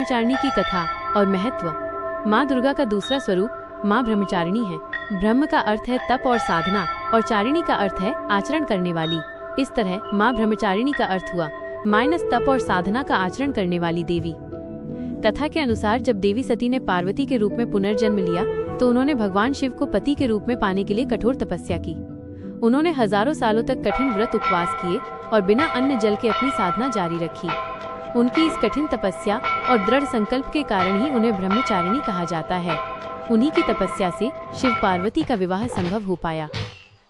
ब्रह्मचारिणी की कथा और महत्व। माँ दुर्गा का दूसरा स्वरूप माँ ब्रह्मचारिणी है। ब्रह्म का अर्थ है तप और साधना और चारिणी का अर्थ है आचरण करने वाली। इस तरह माँ ब्रह्मचारिणी का अर्थ हुआ माइनस तप और साधना का आचरण करने वाली देवी। कथा के अनुसार जब देवी सती ने पार्वती के रूप में पुनर्जन्म लिया तो उन्होंने भगवान शिव को पति के रूप में पाने के लिए कठोर तपस्या की। उन्होंने हजारों सालों तक कठिन व्रत उपवास किए और बिना अन्न जल के अपनी साधना जारी रखी। उनकी इस कठिन तपस्या और दृढ़ संकल्प के कारण ही उन्हें ब्रह्मचारिणी कहा जाता है। उन्हीं की तपस्या से शिव पार्वती का विवाह संभव हो पाया।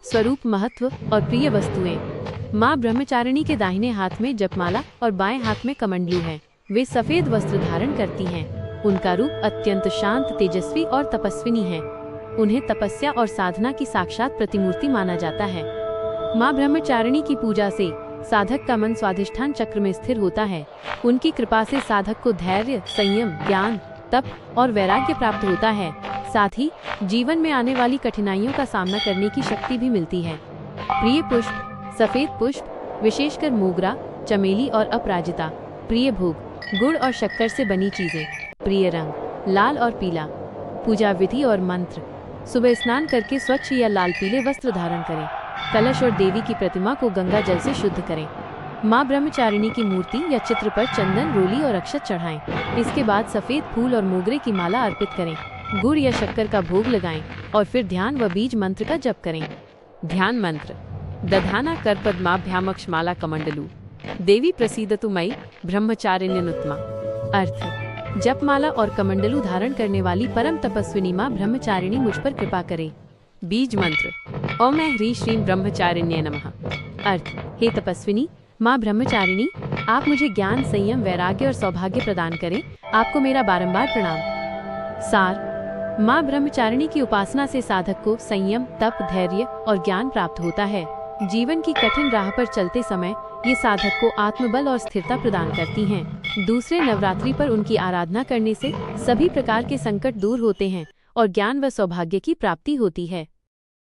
स्वरूप, महत्व और प्रिय वस्तुएं। माँ ब्रह्मचारिणी के दाहिने हाथ में जपमाला और बाएं हाथ में कमंडलू है। वे सफेद वस्त्र धारण करती हैं। उनका रूप अत्यंत शांत, तेजस्वी और तपस्विनी है। उन्हें तपस्या और साधना की साक्षात प्रतिमूर्ति माना जाता है। माँ ब्रह्मचारिणी की पूजा से साधक का मन स्वाधिष्ठान चक्र में स्थिर होता है। उनकी कृपा से साधक को धैर्य, संयम, ज्ञान, तप और वैराग्य प्राप्त होता है। साथ ही जीवन में आने वाली कठिनाइयों का सामना करने की शक्ति भी मिलती है। प्रिय पुष्प, सफेद पुष्प, विशेषकर मोगरा, चमेली और अपराजिता। प्रिय भोग, गुड़ और शक्कर से बनी चीजें। प्रिय रंग, लाल और पीला। पूजा विधि और मंत्र। सुबह स्नान करके स्वच्छ या लाल पीले वस्त्र धारण करें। कलश और देवी की प्रतिमा को गंगा जल से शुद्ध करें। माँ ब्रह्मचारिणी की मूर्ति या चित्र पर चंदन, रोली और अक्षत चढ़ाएं। इसके बाद सफेद फूल और मोगरे की माला अर्पित करें। गुड़ या शक्कर का भोग लगाएं और फिर ध्यान व बीज मंत्र का जप करें। ध्यान मंत्र। दधाना कर पद्माभ्यामक्षमाला कमंडलू देवी प्रसीदतु मयि ब्रह्मचारिण्यनुत्तमा। अर्थ, जपमाला और कमंडलू धारण करने वाली परम तपस्विनी माँ ब्रह्मचारिणी मुझ पर कृपा करे। बीज मंत्र। ओम ह्रीं श्रीं ब्रह्मचारिण्ये नमः। अर्थ, हे तपस्विनी माँ ब्रह्मचारिणी, आप मुझे ज्ञान, संयम, वैराग्य और सौभाग्य प्रदान करें। आपको मेरा बारंबार प्रणाम। सार, माँ ब्रह्मचारिणी की उपासना से साधक को संयम, तप, धैर्य और ज्ञान प्राप्त होता है। जीवन की कठिन राह पर चलते समय ये साधक को आत्मबल और स्थिरता प्रदान करती हैं। दूसरे नवरात्रि पर उनकी आराधना करने से सभी प्रकार के संकट दूर होते हैं और ज्ञान व सौभाग्य की प्राप्ति होती है।